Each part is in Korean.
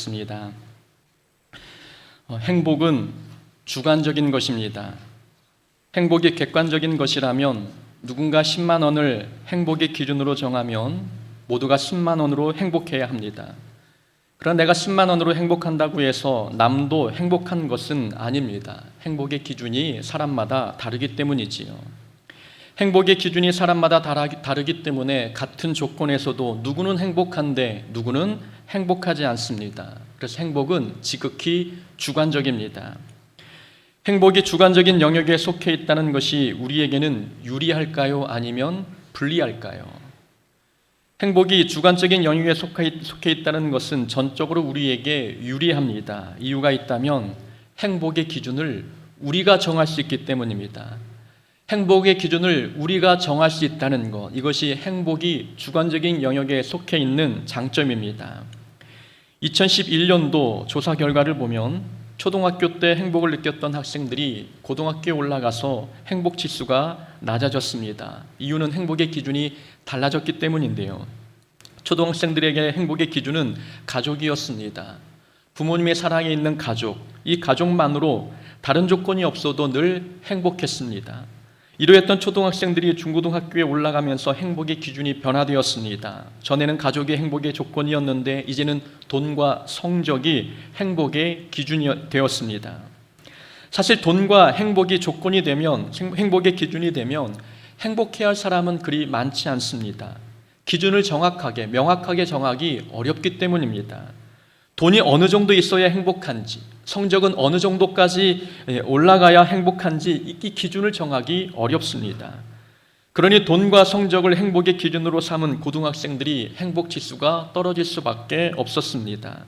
하겠습니다. 행복은 주관적인 것입니다. 행복이 객관적인 것이라면 누군가 10만 원을 행복의 기준으로 정하면 모두가 10만 원으로 행복해야 합니다. 그러나 내가 10만 원으로 행복한다고 해서 남도 행복한 것은 아닙니다. 행복의 기준이 사람마다 다르기 때문이지요. 행복의 기준이 사람마다 다르기 때문에 같은 조건에서도 누구는 행복한데 누구는 행복하지 않습니다. 그래서 행복은 지극히 주관적입니다. 행복이 주관적인 영역에 속해 있다는 것이 우리에게는 유리할까요? 아니면 불리할까요? 행복이 주관적인 영역에 속해 있다는 것은 전적으로 우리에게 유리합니다. 이유가 있다면 행복의 기준을 우리가 정할 수 있기 때문입니다. 행복의 기준을 우리가 정할 수 있다는 것, 이것이 행복이 주관적인 영역에 속해 있는 장점입니다. 2011년도 조사 결과를 보면 초등학교 때 행복을 느꼈던 학생들이 고등학교에 올라가서 행복 지수가 낮아졌습니다. 이유는 행복의 기준이 달라졌기 때문인데요. 초등학생들에게 행복의 기준은 가족이었습니다. 부모님의 사랑에 있는 가족, 이 가족만으로 다른 조건이 없어도 늘 행복했습니다. 이러했던 초등학생들이 중고등학교에 올라가면서 행복의 기준이 변화되었습니다. 전에는 가족이 행복의 조건이었는데 이제는 돈과 성적이 행복의 기준이 되었습니다. 사실 돈과 행복이 조건이 되면, 행복의 기준이 되면 행복해야 할 사람은 그리 많지 않습니다. 기준을 정확하게, 명확하게 정하기 어렵기 때문입니다. 돈이 어느 정도 있어야 행복한지, 성적은 어느 정도까지 올라가야 행복한지 이 기준을 정하기 어렵습니다. 그러니 돈과 성적을 행복의 기준으로 삼은 고등학생들이 행복 지수가 떨어질 수밖에 없었습니다.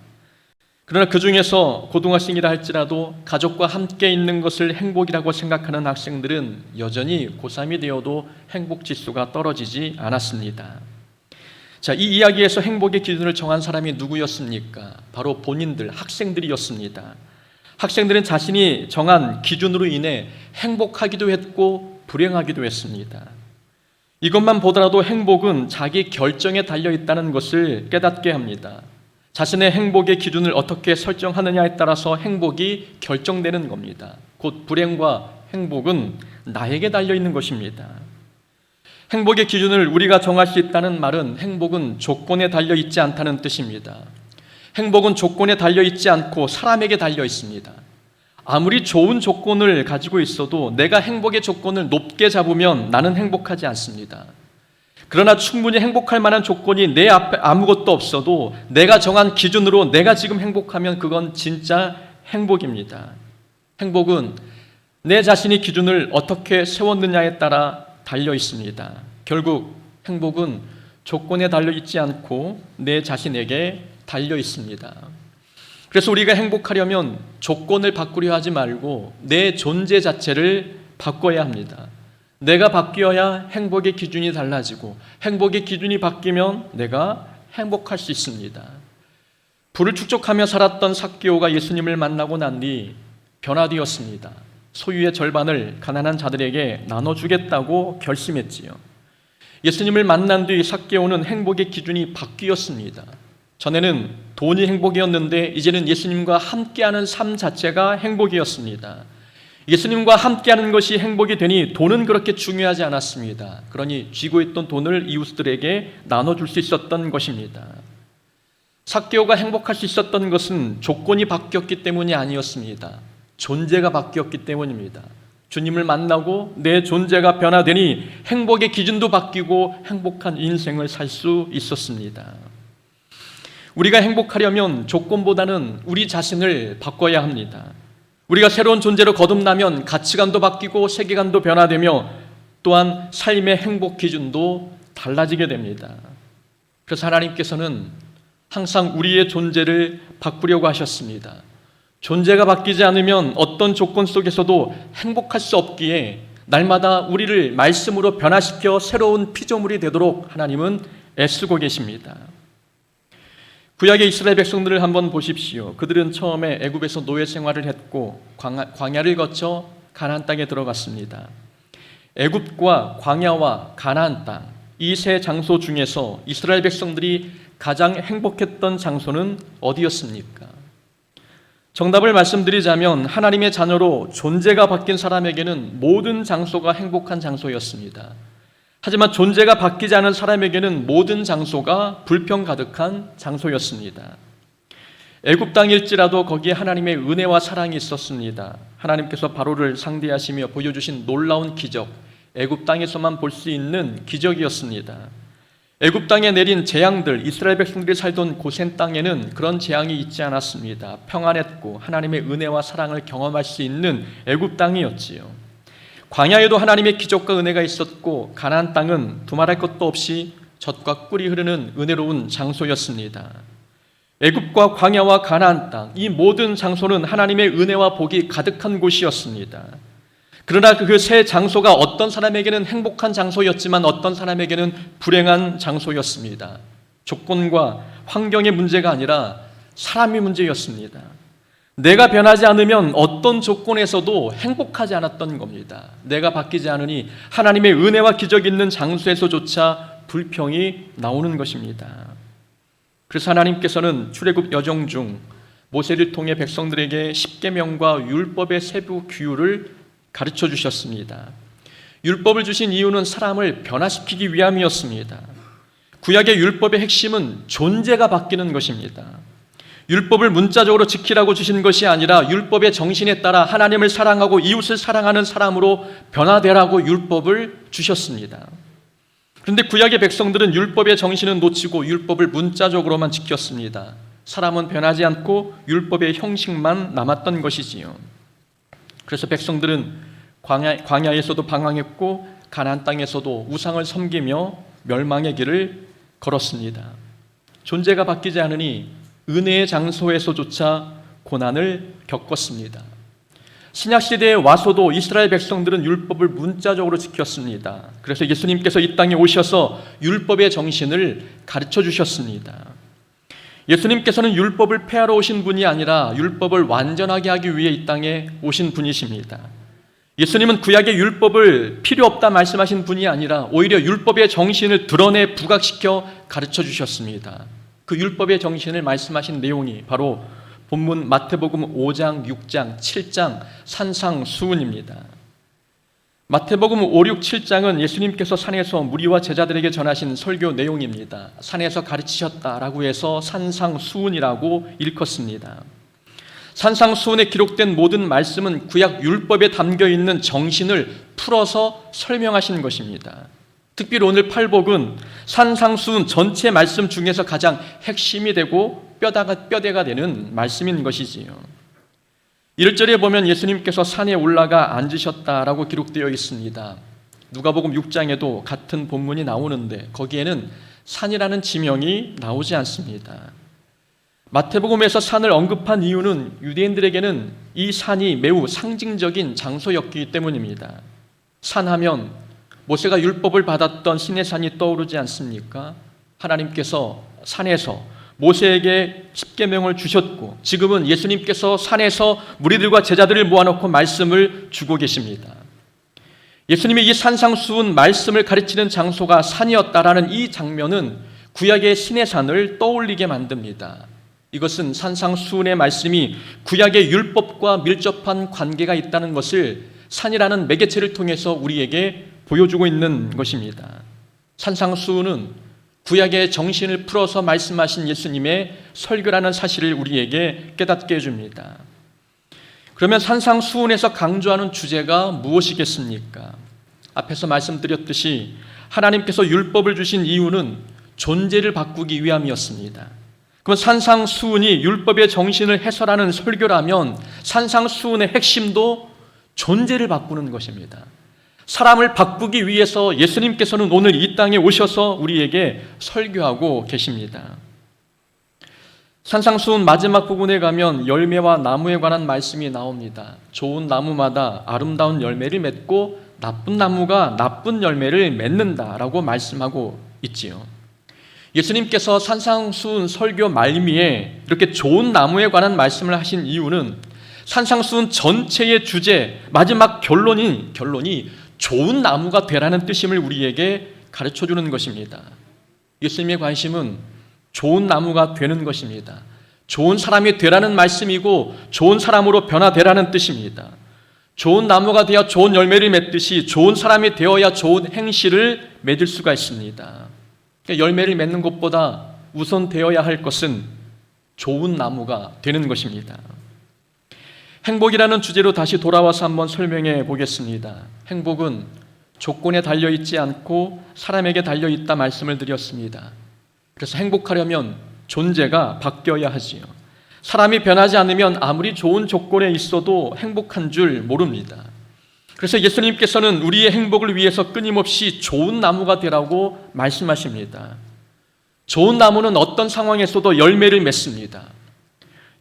그러나 그 중에서 고등학생이라 할지라도 가족과 함께 있는 것을 행복이라고 생각하는 학생들은 여전히 고3이 되어도 행복 지수가 떨어지지 않았습니다. 자, 이 이야기에서 행복의 기준을 정한 사람이 누구였습니까? 바로 본인들, 학생들이었습니다. 학생들은 자신이 정한 기준으로 인해 행복하기도 했고 불행하기도 했습니다. 이것만 보더라도 행복은 자기 결정에 달려 있다는 것을 깨닫게 합니다. 자신의 행복의 기준을 어떻게 설정하느냐에 따라서 행복이 결정되는 겁니다. 곧 불행과 행복은 나에게 달려 있는 것입니다. 행복의 기준을 우리가 정할 수 있다는 말은 행복은 조건에 달려 있지 않다는 뜻입니다. 행복은 조건에 달려 있지 않고 사람에게 달려 있습니다. 아무리 좋은 조건을 가지고 있어도 내가 행복의 조건을 높게 잡으면 나는 행복하지 않습니다. 그러나 충분히 행복할 만한 조건이 내 앞에 아무것도 없어도 내가 정한 기준으로 내가 지금 행복하면 그건 진짜 행복입니다. 행복은 내 자신이 기준을 어떻게 세웠느냐에 따라 달려 있습니다. 결국 행복은 조건에 달려 있지 않고 내 자신에게 달려 있습니다. 그래서 우리가 행복하려면 조건을 바꾸려 하지 말고 내 존재 자체를 바꿔야 합니다. 내가 바뀌어야 행복의 기준이 달라지고 행복의 기준이 바뀌면 내가 행복할 수 있습니다. 부를 축적하며 살았던 삭개오가 예수님을 만나고 난 뒤 변화되었습니다. 소유의 절반을 가난한 자들에게 나눠주겠다고 결심했지요. 예수님을 만난 뒤 삭개오는 행복의 기준이 바뀌었습니다. 전에는 돈이 행복이었는데 이제는 예수님과 함께하는 삶 자체가 행복이었습니다. 예수님과 함께하는 것이 행복이 되니 돈은 그렇게 중요하지 않았습니다. 그러니 쥐고 있던 돈을 이웃들에게 나눠줄 수 있었던 것입니다. 삭개오가 행복할 수 있었던 것은 조건이 바뀌었기 때문이 아니었습니다. 존재가 바뀌었기 때문입니다. 주님을 만나고 내 존재가 변화되니 행복의 기준도 바뀌고 행복한 인생을 살 수 있었습니다. 우리가 행복하려면 조건보다는 우리 자신을 바꿔야 합니다. 우리가 새로운 존재로 거듭나면 가치관도 바뀌고 세계관도 변화되며 또한 삶의 행복 기준도 달라지게 됩니다. 그래서 하나님께서는 항상 우리의 존재를 바꾸려고 하셨습니다. 존재가 바뀌지 않으면 어떤 조건 속에서도 행복할 수 없기에 날마다 우리를 말씀으로 변화시켜 새로운 피조물이 되도록 하나님은 애쓰고 계십니다. 구약의 이스라엘 백성들을 한번 보십시오. 그들은 처음에 애굽에서 노예 생활을 했고 광야를 거쳐 가나안 땅에 들어갔습니다. 애굽과 광야와 가나안 땅, 이 세 장소 중에서 이스라엘 백성들이 가장 행복했던 장소는 어디였습니까? 정답을 말씀드리자면 하나님의 자녀로 존재가 바뀐 사람에게는 모든 장소가 행복한 장소였습니다. 하지만 존재가 바뀌지 않은 사람에게는 모든 장소가 불평 가득한 장소였습니다. 애굽 땅일지라도 거기에 하나님의 은혜와 사랑이 있었습니다. 하나님께서 바로를 상대하시며 보여주신 놀라운 기적, 애굽 땅에서만 볼 수 있는 기적이었습니다. 애굽 땅에 내린 재앙들, 이스라엘 백성들이 살던 고센 땅에는 그런 재앙이 있지 않았습니다. 평안했고 하나님의 은혜와 사랑을 경험할 수 있는 애굽 땅이었지요. 광야에도 하나님의 기적과 은혜가 있었고 가나안 땅은 두말할 것도 없이 젖과 꿀이 흐르는 은혜로운 장소였습니다. 애굽과 광야와 가나안 땅, 이 모든 장소는 하나님의 은혜와 복이 가득한 곳이었습니다. 그러나 그 세 장소가 어떤 사람에게는 행복한 장소였지만 어떤 사람에게는 불행한 장소였습니다. 조건과 환경의 문제가 아니라 사람의 문제였습니다. 내가 변하지 않으면 어떤 조건에서도 행복하지 않았던 겁니다. 내가 바뀌지 않으니 하나님의 은혜와 기적이 있는 장소에서조차 불평이 나오는 것입니다. 그래서 하나님께서는 출애굽 여정 중 모세를 통해 백성들에게 십계명과 율법의 세부 규율을 가르쳐 주셨습니다. 율법을 주신 이유는 사람을 변화시키기 위함이었습니다. 구약의 율법의 핵심은 존재가 바뀌는 것입니다. 율법을 문자적으로 지키라고 주신 것이 아니라 율법의 정신에 따라 하나님을 사랑하고 이웃을 사랑하는 사람으로 변화되라고 율법을 주셨습니다. 그런데 구약의 백성들은 율법의 정신은 놓치고 율법을 문자적으로만 지켰습니다. 사람은 변하지 않고 율법의 형식만 남았던 것이지요. 그래서 백성들은 광야에서도 방황했고 가나안 땅에서도 우상을 섬기며 멸망의 길을 걸었습니다. 존재가 바뀌지 않으니 은혜의 장소에서조차 고난을 겪었습니다. 신약시대에 와서도 이스라엘 백성들은 율법을 문자적으로 지켰습니다. 그래서 예수님께서 이 땅에 오셔서 율법의 정신을 가르쳐 주셨습니다. 예수님께서는 율법을 폐하러 오신 분이 아니라 율법을 완전하게 하기 위해 이 땅에 오신 분이십니다. 예수님은 구약의 율법을 필요 없다 말씀하신 분이 아니라 오히려 율법의 정신을 드러내 부각시켜 가르쳐 주셨습니다. 그 율법의 정신을 말씀하신 내용이 바로 본문 마태복음 5장, 6장, 7장 산상수훈입니다. 마태복음 5, 6, 7장은 예수님께서 산에서 무리와 제자들에게 전하신 설교 내용입니다. 산에서 가르치셨다라고 해서 산상수훈이라고 일컫습니다. 산상수훈에 기록된 모든 말씀은 구약 율법에 담겨있는 정신을 풀어서 설명하신 것입니다. 특별히 오늘 팔복은 산상수훈 전체 말씀 중에서 가장 핵심이 되고 뼈대가 되는 말씀인 것이지요. 1절에 보면 예수님께서 산에 올라가 앉으셨다라고 기록되어 있습니다. 누가복음 6장에도 같은 본문이 나오는데 거기에는 산이라는 지명이 나오지 않습니다. 마태복음에서 산을 언급한 이유는 유대인들에게는 이 산이 매우 상징적인 장소였기 때문입니다. 산하면 모세가 율법을 받았던 시내산이 떠오르지 않습니까? 하나님께서 산에서 모세에게 십계명을 주셨고 지금은 예수님께서 산에서 무리들과 제자들을 모아놓고 말씀을 주고 계십니다. 예수님이 이 산상수훈 말씀을 가르치는 장소가 산이었다라는 이 장면은 구약의 시내산을 떠올리게 만듭니다. 이것은 산상수훈의 말씀이 구약의 율법과 밀접한 관계가 있다는 것을 산이라는 매개체를 통해서 우리에게 보여주고 있는 것입니다. 산상수훈은 구약의 정신을 풀어서 말씀하신 예수님의 설교라는 사실을 우리에게 깨닫게 해줍니다. 그러면 산상수훈에서 강조하는 주제가 무엇이겠습니까? 앞에서 말씀드렸듯이 하나님께서 율법을 주신 이유는 존재를 바꾸기 위함이었습니다. 그럼 산상수훈이 율법의 정신을 해설하는 설교라면 산상수훈의 핵심도 존재를 바꾸는 것입니다. 사람을 바꾸기 위해서 예수님께서는 오늘 이 땅에 오셔서 우리에게 설교하고 계십니다. 산상수훈 마지막 부분에 가면 열매와 나무에 관한 말씀이 나옵니다. 좋은 나무마다 아름다운 열매를 맺고 나쁜 나무가 나쁜 열매를 맺는다라고 말씀하고 있지요. 예수님께서 산상수훈 설교 말미에 이렇게 좋은 나무에 관한 말씀을 하신 이유는 산상수훈 전체의 주제, 마지막 결론이 좋은 나무가 되라는 뜻임을 우리에게 가르쳐주는 것입니다. 예수님의 관심은 좋은 나무가 되는 것입니다. 좋은 사람이 되라는 말씀이고 좋은 사람으로 변화되라는 뜻입니다. 좋은 나무가 되어 좋은 열매를 맺듯이 좋은 사람이 되어야 좋은 행실을 맺을 수가 있습니다. 그러니까 열매를 맺는 것보다 우선 되어야 할 것은 좋은 나무가 되는 것입니다. 행복이라는 주제로 다시 돌아와서 한번 설명해 보겠습니다. 행복은 조건에 달려있지 않고 사람에게 달려있다 말씀을 드렸습니다. 그래서 행복하려면 존재가 바뀌어야 하지요. 사람이 변하지 않으면 아무리 좋은 조건에 있어도 행복한 줄 모릅니다. 그래서 예수님께서는 우리의 행복을 위해서 끊임없이 좋은 나무가 되라고 말씀하십니다. 좋은 나무는 어떤 상황에서도 열매를 맺습니다.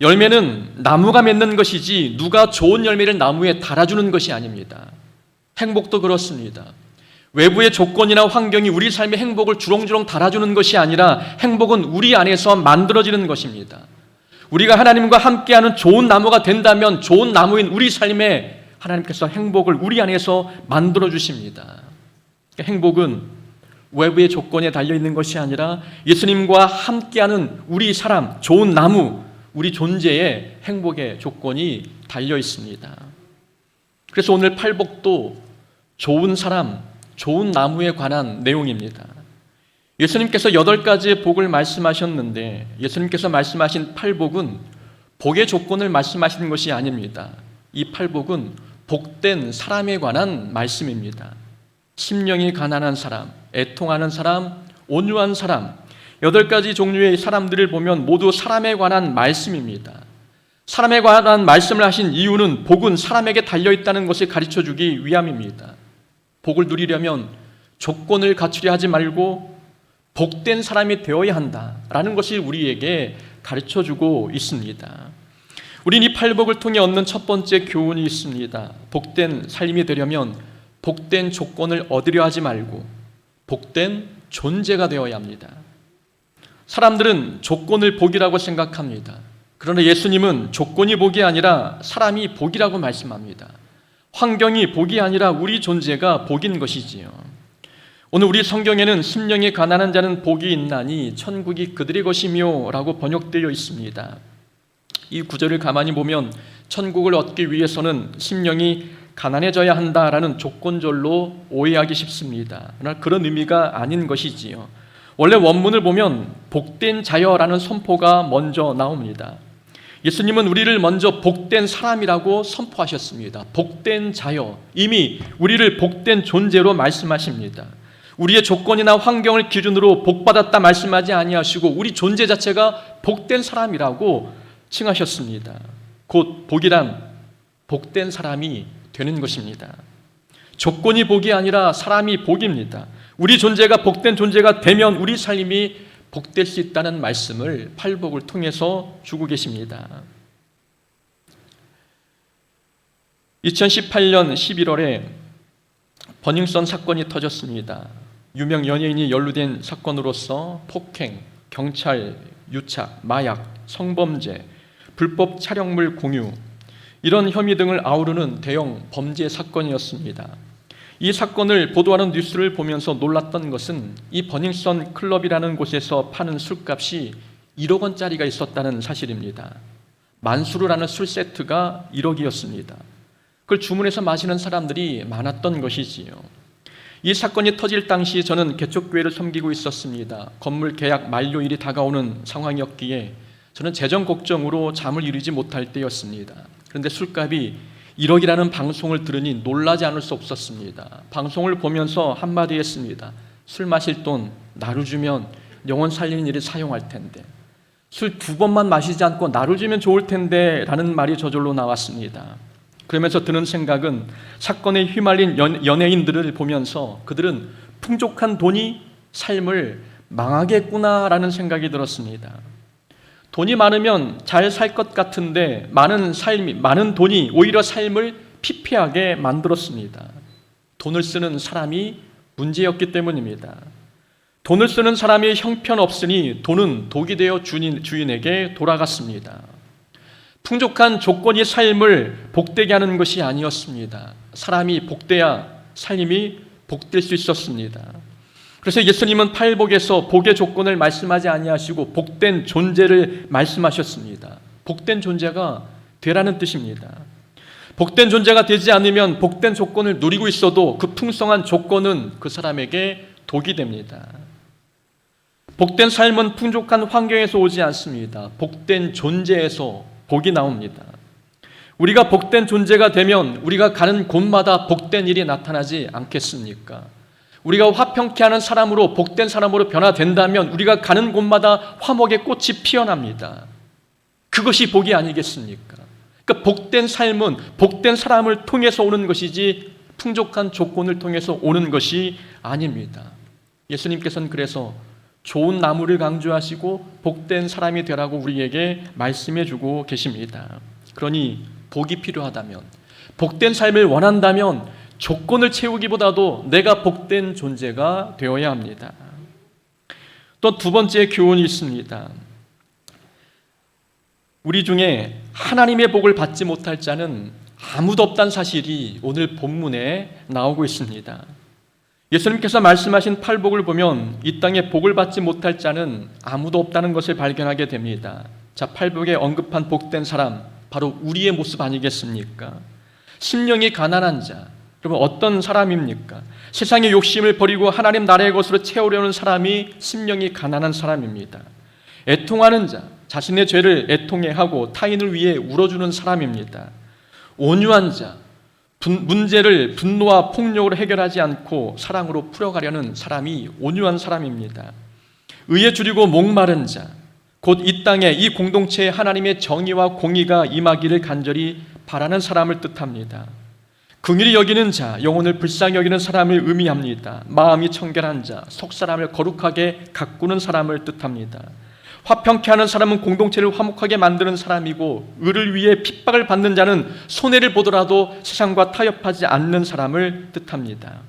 열매는 나무가 맺는 것이지 누가 좋은 열매를 나무에 달아주는 것이 아닙니다. 행복도 그렇습니다. 외부의 조건이나 환경이 우리 삶의 행복을 주렁주렁 달아주는 것이 아니라 행복은 우리 안에서 만들어지는 것입니다. 우리가 하나님과 함께하는 좋은 나무가 된다면 좋은 나무인 우리 삶에 하나님께서 행복을 우리 안에서 만들어 주십니다. 행복은 외부의 조건에 달려있는 것이 아니라 예수님과 함께하는 우리 사람, 좋은 나무, 우리 존재에 행복의 조건이 달려 있습니다. 그래서 오늘 팔복도 좋은 사람, 좋은 나무에 관한 내용입니다. 예수님께서 8가지의 복을 말씀하셨는데 예수님께서 말씀하신 팔복은 복의 조건을 말씀하시는 것이 아닙니다. 이 팔복은 복된 사람에 관한 말씀입니다. 심령이 가난한 사람, 애통하는 사람, 온유한 사람, 8가지 종류의 사람들을 보면 모두 사람에 관한 말씀입니다. 사람에 관한 말씀을 하신 이유는 복은 사람에게 달려있다는 것을 가르쳐주기 위함입니다. 복을 누리려면 조건을 갖추려 하지 말고 복된 사람이 되어야 한다라는 것이 우리에게 가르쳐주고 있습니다. 우리는 이 팔복을 통해 얻는 첫 번째 교훈이 있습니다. 복된 삶이 되려면 복된 조건을 얻으려 하지 말고 복된 존재가 되어야 합니다. 사람들은 조건을 복이라고 생각합니다. 그러나 예수님은 조건이 복이 아니라 사람이 복이라고 말씀합니다. 환경이 복이 아니라 우리 존재가 복인 것이지요. 오늘 우리 성경에는 심령이 가난한 자는 복이 있나니 천국이 그들의 것이며 라고 번역되어 있습니다. 이 구절을 가만히 보면 천국을 얻기 위해서는 심령이 가난해져야 한다라는 조건절로 오해하기 쉽습니다. 그러나 그런 의미가 아닌 것이지요. 원래 원문을 보면 복된 자여라는 선포가 먼저 나옵니다. 예수님은 우리를 먼저 복된 사람이라고 선포하셨습니다. 복된 자여, 이미 우리를 복된 존재로 말씀하십니다. 우리의 조건이나 환경을 기준으로 복받았다 말씀하지 아니하시고 우리 존재 자체가 복된 사람이라고 칭하셨습니다. 곧 복이란 복된 사람이 되는 것입니다. 조건이 복이 아니라 사람이 복입니다. 우리 존재가 복된 존재가 되면 우리 삶이 복될 수 있다는 말씀을 팔복을 통해서 주고 계십니다. 2018년 11월에 버닝썬 사건이 터졌습니다. 유명 연예인이 연루된 사건으로서 폭행, 경찰 유착, 마약, 성범죄, 불법 촬영물 공유 이런 혐의 등을 아우르는 대형 범죄 사건이었습니다. 이 사건을 보도하는 뉴스를 보면서 놀랐던 것은 이 버닝썬 클럽이라는 곳에서 파는 술값이 1억 원짜리가 있었다는 사실입니다. 만수르라는 술 세트가 1억이었습니다. 그걸 주문해서 마시는 사람들이 많았던 것이지요. 이 사건이 터질 당시 저는 개척교회를 섬기고 있었습니다. 건물 계약 만료일이 다가오는 상황이었기에 저는 재정 걱정으로 잠을 이루지 못할 때였습니다. 그런데 술값이 1억이라는 방송을 들으니 놀라지 않을 수 없었습니다. 방송을 보면서 한마디 했습니다. 술 마실 돈 나를 주면 영혼 살리는 일에 사용할 텐데 술 2번만 마시지 않고 나를 주면 좋을 텐데 라는 말이 저절로 나왔습니다. 그러면서 드는 생각은 사건에 휘말린 연예인들을 보면서 그들은 풍족한 돈이 삶을 망하게 했구나라는 생각이 들었습니다. 돈이 많으면 잘 살 것 같은데 많은 돈이 오히려 삶을 피폐하게 만들었습니다. 돈을 쓰는 사람이 문제였기 때문입니다. 돈을 쓰는 사람이 형편없으니 돈은 독이 되어 주인에게 돌아갔습니다. 풍족한 조건이 삶을 복되게 하는 것이 아니었습니다. 사람이 복돼야 삶이 복될 수 있었습니다. 그래서 예수님은 팔복에서 복의 조건을 말씀하지 아니하시고 복된 존재를 말씀하셨습니다. 복된 존재가 되라는 뜻입니다. 복된 존재가 되지 않으면 복된 조건을 누리고 있어도 그 풍성한 조건은 그 사람에게 독이 됩니다. 복된 삶은 풍족한 환경에서 오지 않습니다. 복된 존재에서 복이 나옵니다. 우리가 복된 존재가 되면 우리가 가는 곳마다 복된 일이 나타나지 않겠습니까? 우리가 화평케 하는 사람으로 복된 사람으로 변화된다면 우리가 가는 곳마다 화목의 꽃이 피어납니다. 그것이 복이 아니겠습니까? 그러니까 복된 삶은 복된 사람을 통해서 오는 것이지 풍족한 조건을 통해서 오는 것이 아닙니다. 예수님께서는 그래서 좋은 나무를 강조하시고 복된 사람이 되라고 우리에게 말씀해 주고 계십니다. 그러니 복이 필요하다면, 복된 삶을 원한다면 조건을 채우기보다도 내가 복된 존재가 되어야 합니다. 또 두 번째 교훈이 있습니다. 우리 중에 하나님의 복을 받지 못할 자는 아무도 없다는 사실이 오늘 본문에 나오고 있습니다. 예수님께서 말씀하신 팔복을 보면 이 땅에 복을 받지 못할 자는 아무도 없다는 것을 발견하게 됩니다. 자, 팔복에 언급한 복된 사람, 바로 우리의 모습 아니겠습니까? 심령이 가난한 자, 그러면 어떤 사람입니까? 세상의 욕심을 버리고 하나님 나라의 것으로 채우려는 사람이 심령이 가난한 사람입니다. 애통하는 자, 자신의 죄를 애통해하고 타인을 위해 울어주는 사람입니다. 온유한 자, 문제를 분노와 폭력으로 해결하지 않고 사랑으로 풀어가려는 사람이 온유한 사람입니다. 의에 줄이고 목마른 자, 곧 이 땅에 이 공동체에 하나님의 정의와 공의가 임하기를 간절히 바라는 사람을 뜻합니다. 긍휼히 여기는 자, 영혼을 불쌍히 여기는 사람을 의미합니다. 마음이 청결한 자, 속사람을 거룩하게 가꾸는 사람을 뜻합니다. 화평케 하는 사람은 공동체를 화목하게 만드는 사람이고, 의를 위해 핍박을 받는 자는 손해를 보더라도 세상과 타협하지 않는 사람을 뜻합니다.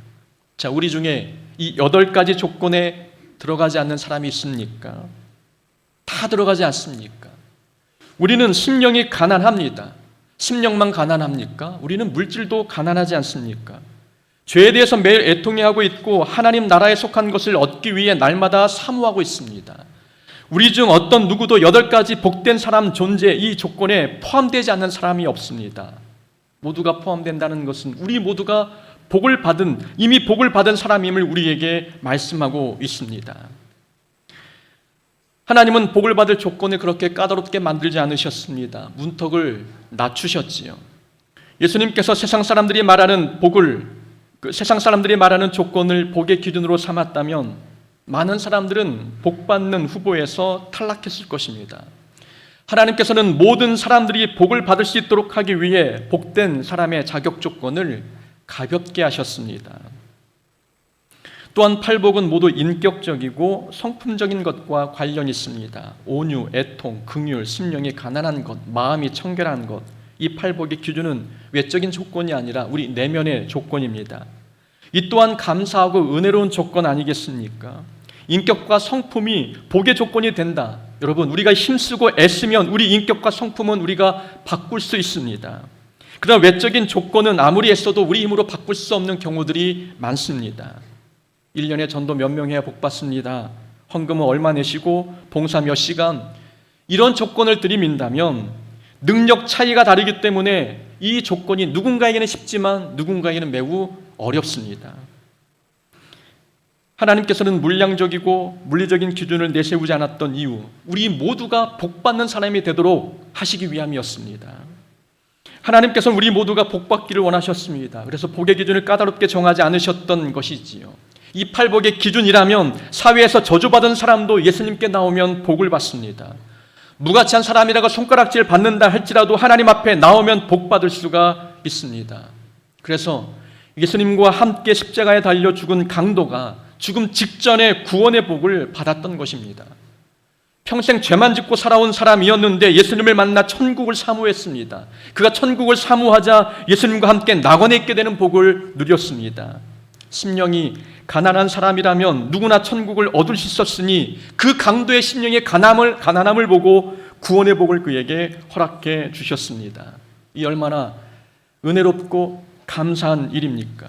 자, 우리 중에 이 8가지 조건에 들어가지 않는 사람이 있습니까? 다 들어가지 않습니까? 우리는 심령이 가난합니다. 심령만 가난합니까? 우리는 물질도 가난하지 않습니까? 죄에 대해서 매일 애통해하고 있고 하나님 나라에 속한 것을 얻기 위해 날마다 사모하고 있습니다. 우리 중 어떤 누구도 8가지 복된 사람 존재, 이 조건에 포함되지 않는 사람이 없습니다. 모두가 포함된다는 것은 우리 모두가 복을 받은, 이미 복을 받은 사람임을 우리에게 말씀하고 있습니다. 하나님은 복을 받을 조건을 그렇게 까다롭게 만들지 않으셨습니다. 문턱을 낮추셨지요. 예수님께서 세상 사람들이 말하는 복을, 세상 사람들이 말하는 조건을 복의 기준으로 삼았다면 많은 사람들은 복받는 후보에서 탈락했을 것입니다. 하나님께서는 모든 사람들이 복을 받을 수 있도록 하기 위해 복된 사람의 자격 조건을 가볍게 하셨습니다. 또한 팔복은 모두 인격적이고 성품적인 것과 관련이 있습니다. 온유, 애통, 긍휼, 심령이 가난한 것, 마음이 청결한 것, 이 팔복의 기준은 외적인 조건이 아니라 우리 내면의 조건입니다. 이 또한 감사하고 은혜로운 조건 아니겠습니까? 인격과 성품이 복의 조건이 된다. 여러분, 우리가 힘쓰고 애쓰면 우리 인격과 성품은 우리가 바꿀 수 있습니다. 그러나 외적인 조건은 아무리 애써도 우리 힘으로 바꿀 수 없는 경우들이 많습니다. 1년에 전도 몇 명 해야 복 받습니다. 헌금은 얼마 내시고 봉사 몇 시간, 이런 조건을 들이민다면 능력 차이가 다르기 때문에 이 조건이 누군가에게는 쉽지만 누군가에게는 매우 어렵습니다. 하나님께서는 물량적이고 물리적인 기준을 내세우지 않았던 이유, 우리 모두가 복받는 사람이 되도록 하시기 위함이었습니다. 하나님께서는 우리 모두가 복받기를 원하셨습니다. 그래서 복의 기준을 까다롭게 정하지 않으셨던 것이지요. 이 팔복의 기준이라면 사회에서 저주받은 사람도 예수님께 나오면 복을 받습니다. 무가치한 사람이라고 손가락질 받는다 할지라도 하나님 앞에 나오면 복받을 수가 있습니다. 그래서 예수님과 함께 십자가에 달려 죽은 강도가 죽음 직전에 구원의 복을 받았던 것입니다. 평생 죄만 짓고 살아온 사람이었는데 예수님을 만나 천국을 사모했습니다. 그가 천국을 사모하자 예수님과 함께 낙원에 있게 되는 복을 누렸습니다. 심령이 가난한 사람이라면 누구나 천국을 얻을 수 있었으니 그 강도의 심령의 가난함을 보고 구원의 복을 그에게 허락해 주셨습니다. 이 얼마나 은혜롭고 감사한 일입니까?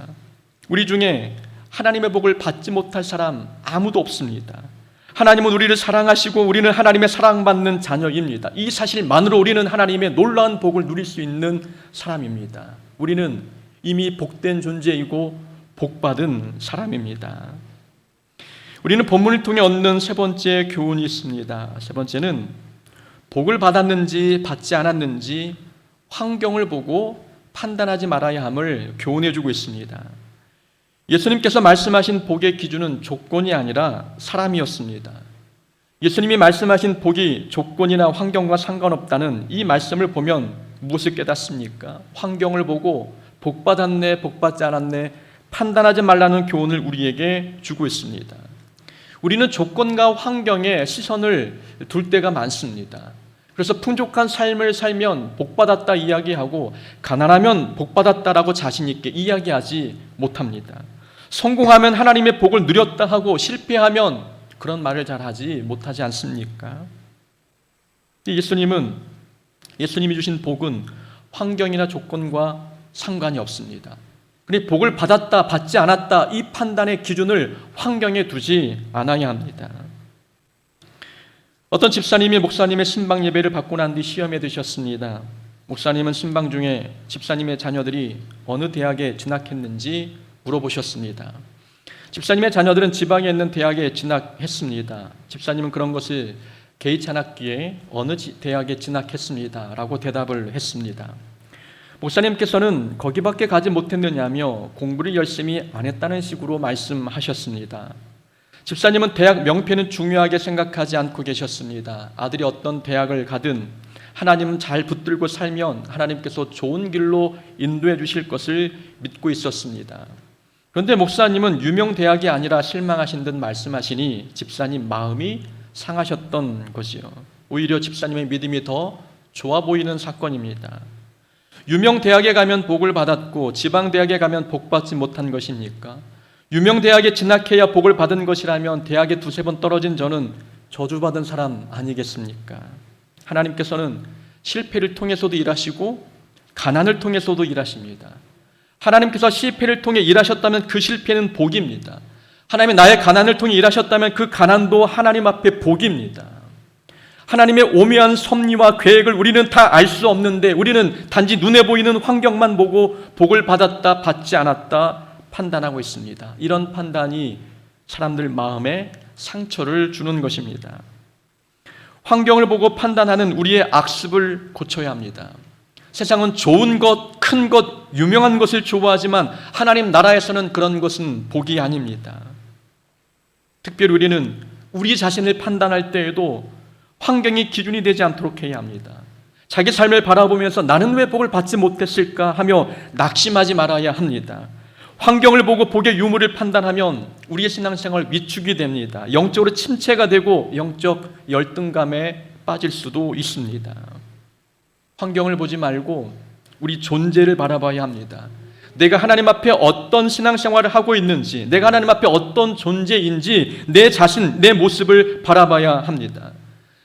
우리 중에 하나님의 복을 받지 못할 사람 아무도 없습니다. 하나님은 우리를 사랑하시고 우리는 하나님의 사랑받는 자녀입니다. 이 사실만으로 우리는 하나님의 놀라운 복을 누릴 수 있는 사람입니다. 우리는 이미 복된 존재이고 복받은 사람입니다. 우리는 본문을 통해 얻는 세 번째 교훈이 있습니다. 세 번째는 복을 받았는지 받지 않았는지 환경을 보고 판단하지 말아야 함을 교훈해 주고 있습니다. 예수님께서 말씀하신 복의 기준은 조건이 아니라 사람이었습니다. 예수님이 말씀하신 복이 조건이나 환경과 상관없다는 이 말씀을 보면 무엇을 깨닫습니까? 환경을 보고 복 받았네, 복 받지 않았네 판단하지 말라는 교훈을 우리에게 주고 있습니다. 우리는 조건과 환경에 시선을 둘 때가 많습니다. 그래서 풍족한 삶을 살면 복받았다 이야기하고 가난하면 복받았다라고 자신 있게 이야기하지 못합니다. 성공하면 하나님의 복을 누렸다 하고 실패하면 그런 말을 잘 하지 못하지 않습니까? 예수님이 주신 복은 환경이나 조건과 상관이 없습니다. 그런데 복을 받았다 받지 않았다 이 판단의 기준을 환경에 두지 않아야 합니다. 어떤 집사님이 목사님의 신방 예배를 받고 난 뒤 시험에 드셨습니다. 목사님은 신방 중에 집사님의 자녀들이 어느 대학에 진학했는지 물어보셨습니다. 집사님의 자녀들은 지방에 있는 대학에 진학했습니다. 집사님은 그런 것을 개의치 않았기에 어느 대학에 진학했습니다 라고 대답을 했습니다. 목사님께서는 거기밖에 가지 못했느냐며 공부를 열심히 안 했다는 식으로 말씀하셨습니다. 집사님은 대학 명패는 중요하게 생각하지 않고 계셨습니다. 아들이 어떤 대학을 가든 하나님은 잘 붙들고 살면 하나님께서 좋은 길로 인도해 주실 것을 믿고 있었습니다. 그런데 목사님은 유명 대학이 아니라 실망하신 듯 말씀하시니 집사님 마음이 상하셨던 것이요. 오히려 집사님의 믿음이 더 좋아 보이는 사건입니다. 유명 대학에 가면 복을 받았고 지방 대학에 가면 복 받지 못한 것입니까? 유명 대학에 진학해야 복을 받은 것이라면 대학에 두세 번 떨어진 저는 저주받은 사람 아니겠습니까? 하나님께서는 실패를 통해서도 일하시고 가난을 통해서도 일하십니다. 하나님께서 실패를 통해 일하셨다면 그 실패는 복입니다. 하나님이 나의 가난을 통해 일하셨다면 그 가난도 하나님 앞에 복입니다. 하나님의 오묘한 섭리와 계획을 우리는 다 알 수 없는데 우리는 단지 눈에 보이는 환경만 보고 복을 받았다 받지 않았다 판단하고 있습니다. 이런 판단이 사람들 마음에 상처를 주는 것입니다. 환경을 보고 판단하는 우리의 악습을 고쳐야 합니다. 세상은 좋은 것, 큰 것, 유명한 것을 좋아하지만 하나님 나라에서는 그런 것은 복이 아닙니다. 특별히 우리는 우리 자신을 판단할 때에도 환경이 기준이 되지 않도록 해야 합니다. 자기 삶을 바라보면서 나는 왜 복을 받지 못했을까 하며 낙심하지 말아야 합니다. 환경을 보고 복의 유무를 판단하면 우리의 신앙생활 위축이 됩니다. 영적으로 침체가 되고 영적 열등감에 빠질 수도 있습니다. 환경을 보지 말고 우리 존재를 바라봐야 합니다. 내가 하나님 앞에 어떤 신앙생활을 하고 있는지, 내가 하나님 앞에 어떤 존재인지 내 자신, 내 모습을 바라봐야 합니다.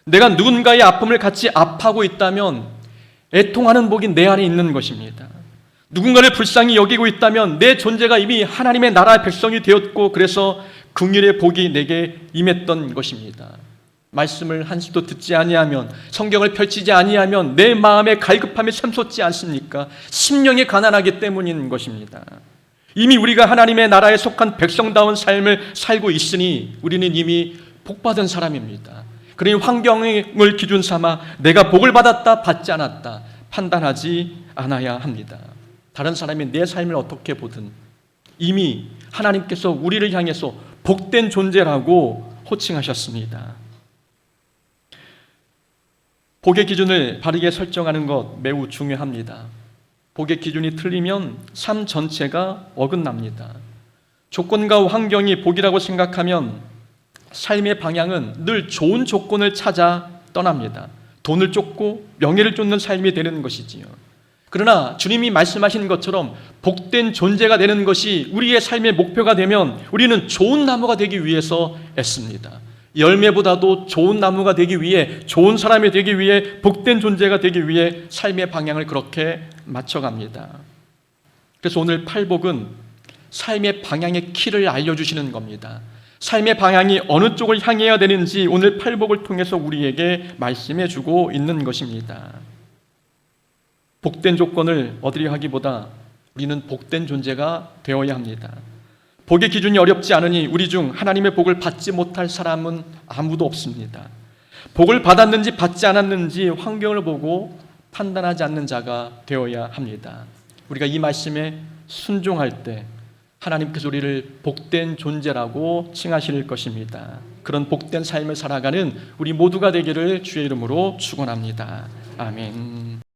내가 누군가의 아픔을 같이 아파하고 있다면 애통하는 복이 내 안에 있는 것입니다. 누군가를 불쌍히 여기고 있다면 내 존재가 이미 하나님의 나라의 백성이 되었고 그래서 긍휼의 복이 내게 임했던 것입니다. 말씀을 한 수도 듣지 아니하면 성경을 펼치지 아니하면 내 마음에 갈급함이 샘솟지 않습니까? 심령이 가난하기 때문인 것입니다. 이미 우리가 하나님의 나라에 속한 백성다운 삶을 살고 있으니 우리는 이미 복받은 사람입니다. 그러니 환경을 기준 삼아 내가 복을 받았다 받지 않았다 판단하지 않아야 합니다. 다른 사람이 내 삶을 어떻게 보든 이미 하나님께서 우리를 향해서 복된 존재라고 호칭하셨습니다. 복의 기준을 바르게 설정하는 것 매우 중요합니다. 복의 기준이 틀리면 삶 전체가 어긋납니다. 조건과 환경이 복이라고 생각하면 삶의 방향은 늘 좋은 조건을 찾아 떠납니다. 돈을 쫓고 명예를 쫓는 삶이 되는 것이지요. 그러나 주님이 말씀하신 것처럼 복된 존재가 되는 것이 우리의 삶의 목표가 되면 우리는 좋은 나무가 되기 위해서 애씁니다. 열매보다도 좋은 나무가 되기 위해, 좋은 사람이 되기 위해, 복된 존재가 되기 위해 삶의 방향을 그렇게 맞춰갑니다. 그래서 오늘 팔복은 삶의 방향의 키를 알려주시는 겁니다. 삶의 방향이 어느 쪽을 향해야 되는지 오늘 팔복을 통해서 우리에게 말씀해 주고 있는 것입니다. 복된 조건을 얻으려 하기보다 우리는 복된 존재가 되어야 합니다. 복의 기준이 어렵지 않으니 우리 중 하나님의 복을 받지 못할 사람은 아무도 없습니다. 복을 받았는지 받지 않았는지 환경을 보고 판단하지 않는 자가 되어야 합니다. 우리가 이 말씀에 순종할 때 하나님께서 우리를 복된 존재라고 칭하실 것입니다. 그런 복된 삶을 살아가는 우리 모두가 되기를 주의 이름으로 축원합니다. 아멘.